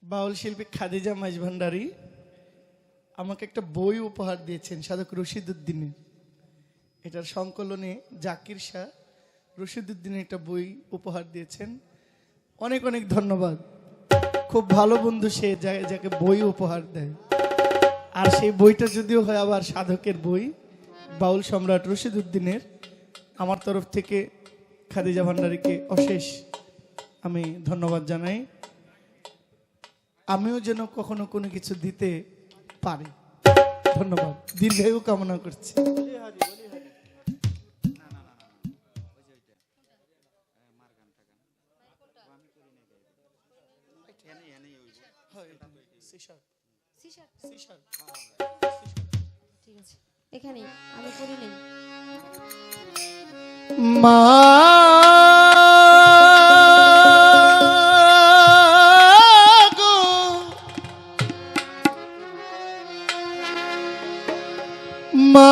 বাউল শিল্পী খাদিজা মাইজভান্ডারী আমাকে একটা বই উপহার দিয়েছেন সাধক রশিদউদ্দিনের। এটার সংকলনে জাকির শাহ রশিদউদ্দিনের একটা বই উপহার দিয়েছেন। অনেক অনেক ধন্যবাদ। খুব ভালো বন্ধু সে, যাকে বই উপহার দেয়। আর সেই বইটা যদিও হয় আবার সাধকের বই, বাউল সম্রাট রশিদউদ্দিনের। আমার তরফ থেকে খাদিজা ভান্ডারীকে অশেষ আমি ধন্যবাদ জানাই। আমিও যেন কখনো কোনো কিছু দিতে পারি। ধন্যবাদ, দীর্ঘায়ু কামনা করছি। ঠিক আছে, এখানে আমি করে নেই। মা গো, মা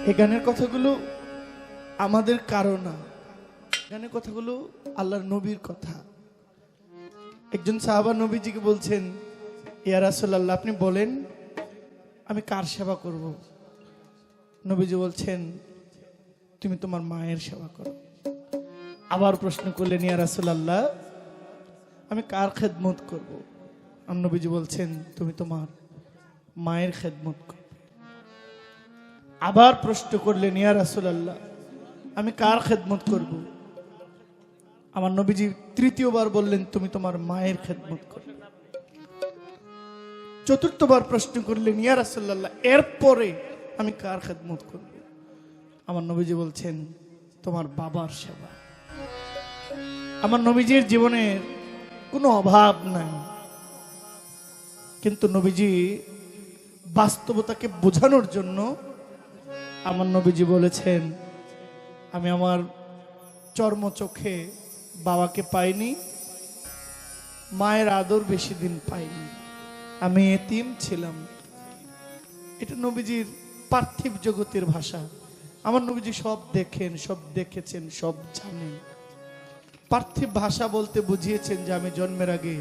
এই গানের কথাগুলো আমাদের কারো না, গানের কথাগুলো আল্লাহর নবীর কথা। একজন সাহাবা নবীজিকে বলছেন, ইয়া রাসূলুল্লাহ, আপনি বলেন আমি কার সেবা করব? নবীজি বলছেন, তুমি তোমার মায়ের সেবা করো। আবার প্রশ্ন করলেন, ইয়া রাসূলুল্লাহ, আমি কার খেদমত করব? আর নবীজি বলছেন, তুমি তোমার মায়ের খেদমত করো। আবার প্রশ্ন করলেন, ইয়া রাসূলুল্লাহ, আমি কার খেদমত করব? আমার নবীজি তৃতীয়বার বললেন, তুমি তোমার মায়ের খেদমত করো। চতুর্থবার প্রশ্ন করলেন, ইয়া রাসূলুল্লাহ, এরপরে আমি কার খেদমত করব? আমার নবীজি বলছেন, তোমার বাবার সেবা। আমার নবীজির জীবনের কোনো অভাব নাই, কিন্তু নবীজি বাস্তবতাকে বোঝানোর জন্য আমার নবীজি বলেছেন, আমি আমার চর্ম চোখে বাবাকে পাইনি, মায়ের আদর বেশি দিন পাইনি, আমি এতিম ছিলাম। এটা নবীজির পার্থিব জগতের ভাষা। আমার নবীজি সব দেখেন, সব দেখেছেন, সব জানেন। পার্থিব ভাষা বলতে বুঝিয়েছেন যে আমি জন্মের আগে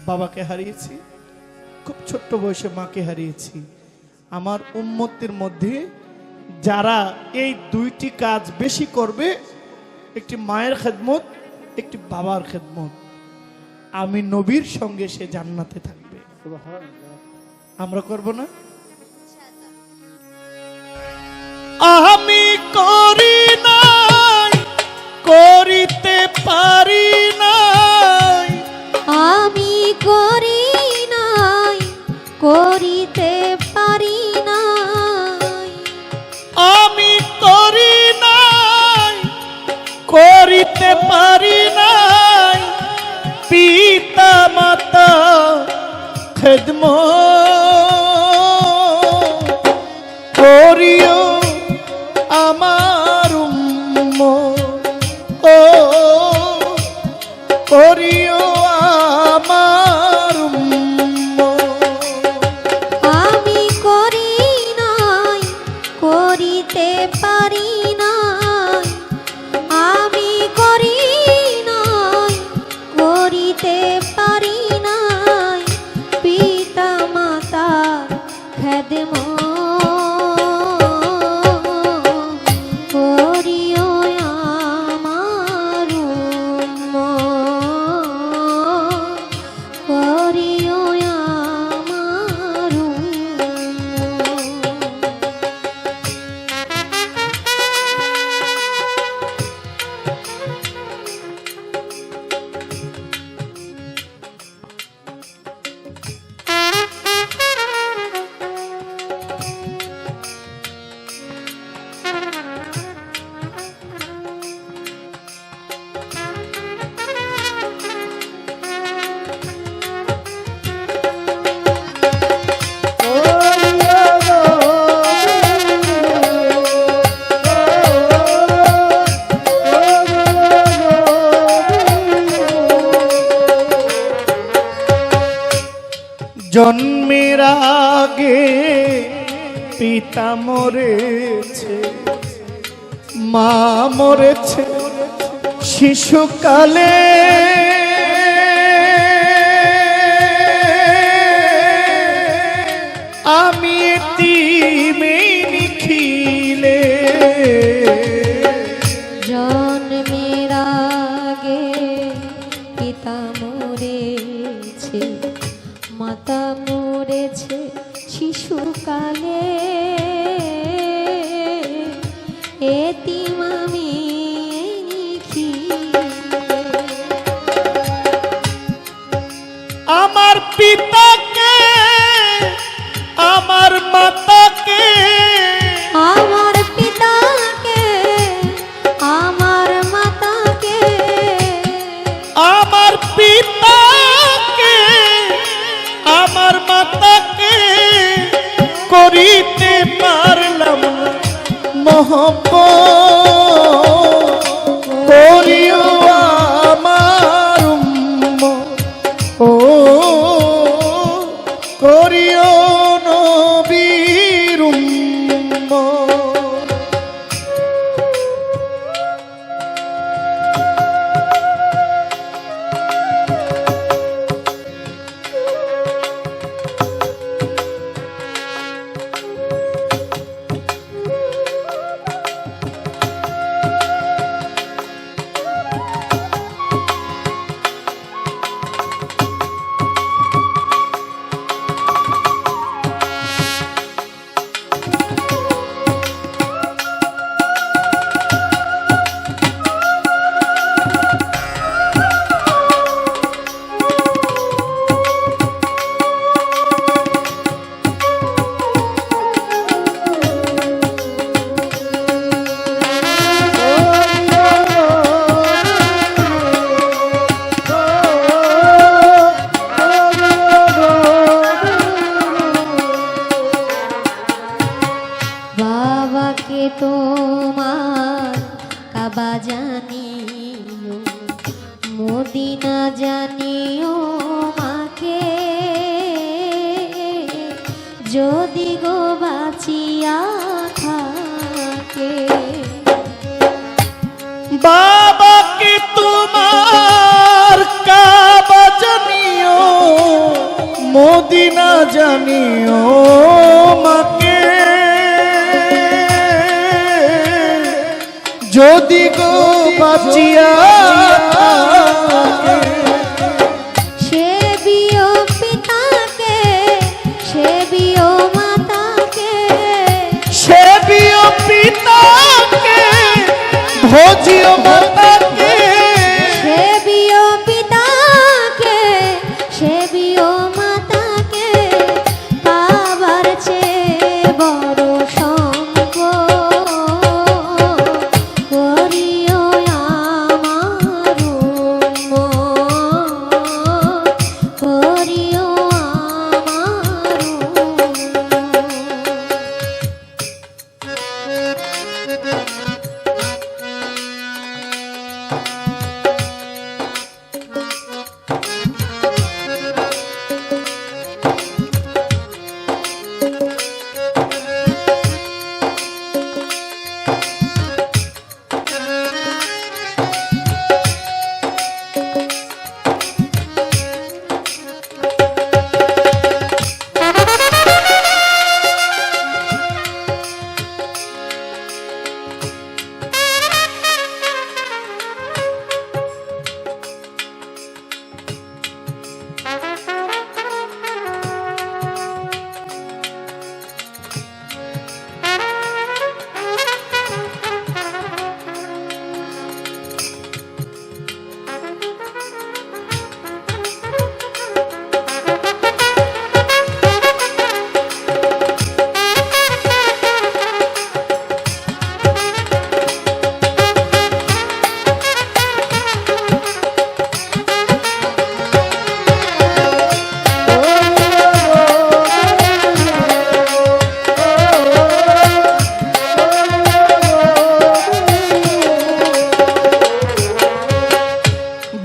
বাবাকে হারিয়েছি, খুব ছোট্ট বয়সে মাকে হারিয়েছি। আমার উম্মতের মধ্যে যারা এই দুইটি কাজ বেশি করবে, একটি মায়ের খেদমত, একটি বাবার খেদমত, আমি নবীর সঙ্গে সে জান্নাতে থাকবে। আমরা করব না? আমি করি নাই, করিতে পারি নাই, আমি করি নাই, করিতে পারি নাই, আমি করি নাই, করিতে পারি নাই, পিতা মাতা খেদমত করিও আমার উম্মত, ও করিও আমার উম্মত। আমি করি নাই, করিতে পারি নাই, আমি করি নাই, করিতে পারি নাই, পিতা মাতার খেদমত আগে পিতা মরেছে, মা মরেছে শিশুকালে, আমি এতিমে নিখিলে। জন্মের আগে পিতা মরেছে, মাতা মরেছে শিশুকালে, এতিম আমি নিখিলে। আমার পিতাকে, আমার মাতাকে, আমার পিতাকে, আমার মাতাকে, আমার পিতাকে, আমার মাতাকে করিতে পারলাম না মহব্বত, করিও আমার উম্মত, ও করিও নবীর উম্মত। বাবাকে তোমার কাবা জানিও, মদিনা জানিও মাকে, যদি গো বাঁচিয়া থাকে। বাবাকে তোমার কাবা জানিও, মদিনা জানিও মাকে, যদি গো বাঁচিয়া থাকে। সেবিও পিতাকে, সেবিও মাতাকে, সেবিও পিতাকে, ভোজিও মাতাকে, সেবিও পিতাকে, সেবিও মাতাকে, পাবার চেয়ে বড় সম্পদ, করিও আমার উম্মত, করিও আমার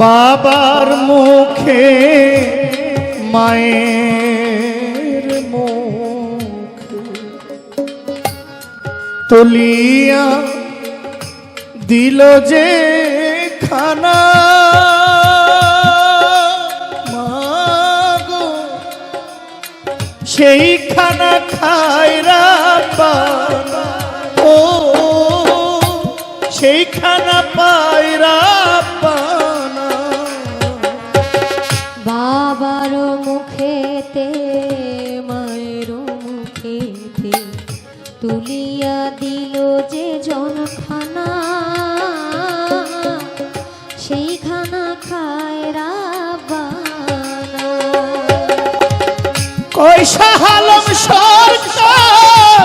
বাবার মুখে মায়ের তুলিয়া দিল যে খানা মাগো সেই খানা খায় রাব্বানা ও সেই খানা পায় রাব্বানা বাবার মুখেতে মায়ের মুখেতে তুলিয়া দিল যে জনখানা সেই খানা খায় রাব্বানা কয়সা আলম সরকার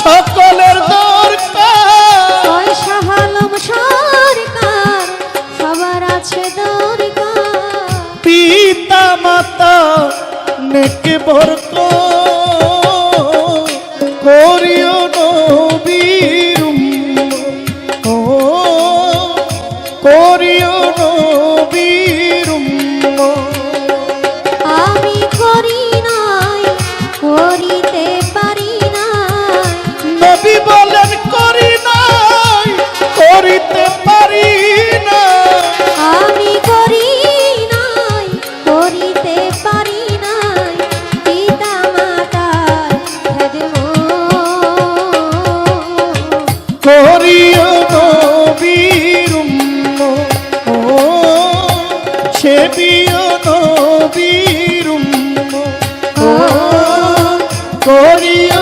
সকলের দরকার পয়সা আলম সরকার সবার আছে দরকার পিতা মাতা নেকে বরক করিও নবীর উম্মত ও করিও নবীর উম্মত আমি করি নাই করিতে পারি নাই নবী বলেন করি নাই করিতে পারি না আমি করি নাই করিতে পারি নাই পিতা মাতার খেদমত করিও নবীর উম্মত ও সেবিও নবীর উম্মত ও করিও